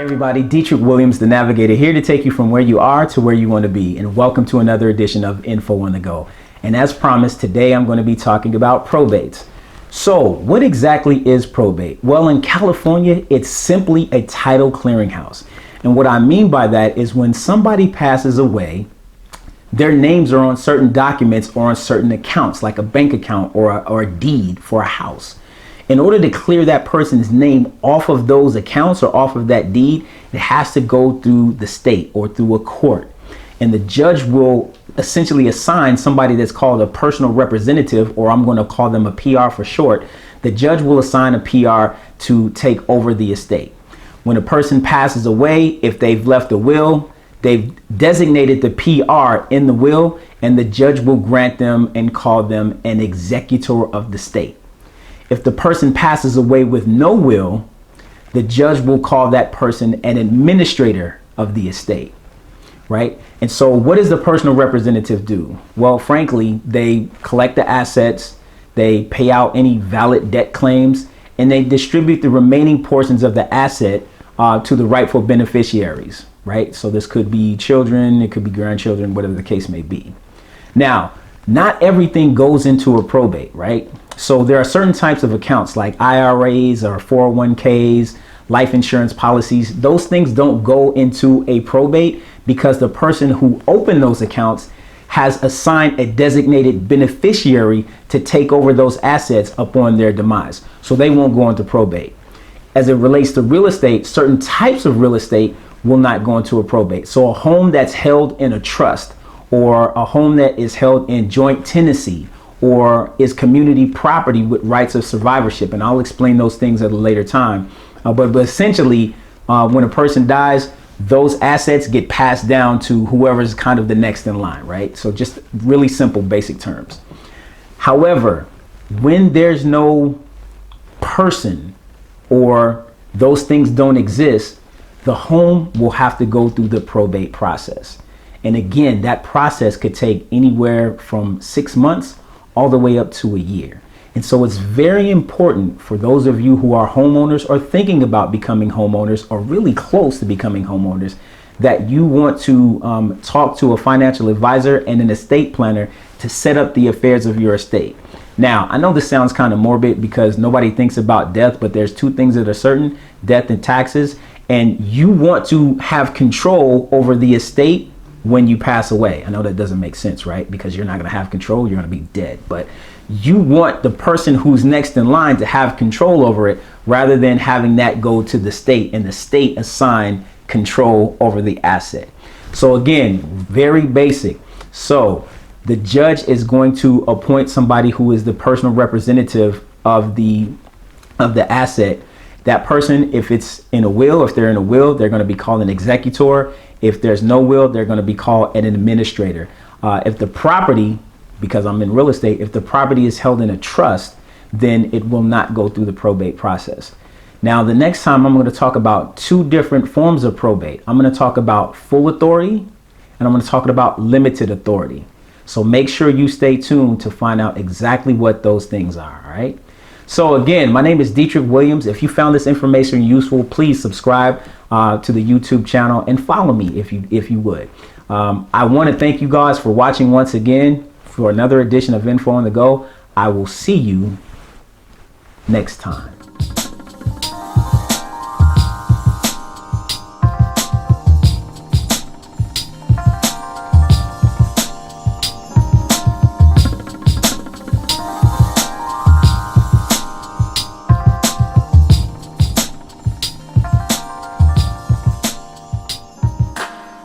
Everybody, Dietric Williams, the Navigator, here to take you from where you are to where you want to be. And welcome to another edition of Info on the Go. And as promised, today I'm going to be talking about probates. So what exactly is probate? Well, in California, it's simply a title clearinghouse. And what I mean by that is when somebody passes away, their names are on certain documents or on certain accounts, like a bank account or a deed for a house. In order to clear that person's name off of those accounts or off of that deed, it has to go through the state or through a court. And the judge will essentially assign somebody that's called a personal representative, or I'm going to call them a PR for short. The judge will assign a PR to take over the estate. When a person passes away, if they've left a will, they've designated the PR in the will, and the judge will grant them and call them an executor of the estate. If the person passes away with no will, the judge will call that person an administrator of the estate, right? And so what does the personal representative do? Well, frankly, they collect the assets, they pay out any valid debt claims, and they distribute the remaining portions of the asset to the rightful beneficiaries, right? So this could be children, it could be grandchildren, whatever the case may be. Now, not everything goes into a probate, right? So there are certain types of accounts like IRAs or 401ks, life insurance policies. Those things don't go into a probate because the person who opened those accounts has assigned a designated beneficiary to take over those assets upon their demise. So they won't go into probate. As it relates to real estate, certain types of real estate will not go into a probate. So a home that's held in a trust, or a home that is held in joint tenancy, or is community property with rights of survivorship. And I'll explain those things at a later time. But essentially, when a person dies, those assets get passed down to whoever's kind of the next in line, right? So just really simple, basic terms. However, when there's no person or those things don't exist, the home will have to go through the probate process. And again, that process could take anywhere from 6 months all the way up to a year. And so it's very important for those of you who are homeowners or thinking about becoming homeowners or really close to becoming homeowners, that you want to talk to a financial advisor and an estate planner to set up the affairs of your estate. Now, I know this sounds kind of morbid because nobody thinks about death, but there's two things that are certain: death and taxes. And you want to have control over the estate when you pass away. I know that doesn't make sense, right? Because you're not going to have control, you're going to be dead. But you want the person who's next in line to have control over it rather than having that go to the state and the state assign control over the asset. So again, very basic. So the judge is going to appoint somebody who is the personal representative of the asset. That person, if it's in a will, if they're in a will, they're going to be called an executor. If there's no will, they're going to be called an administrator. If the property, because I'm in real estate, if the property is held in a trust, then it will not go through the probate process. Now, the next time I'm going to talk about two different forms of probate. I'm going to talk about full authority and I'm going to talk about limited authority. So make sure you stay tuned to find out exactly what those things are, all right? So again, my name is Dietric Williams. If you found this information useful, please subscribe to the YouTube channel and follow me if you would. I want to thank you guys for watching once again for another edition of Info on the Go. I will see you next time.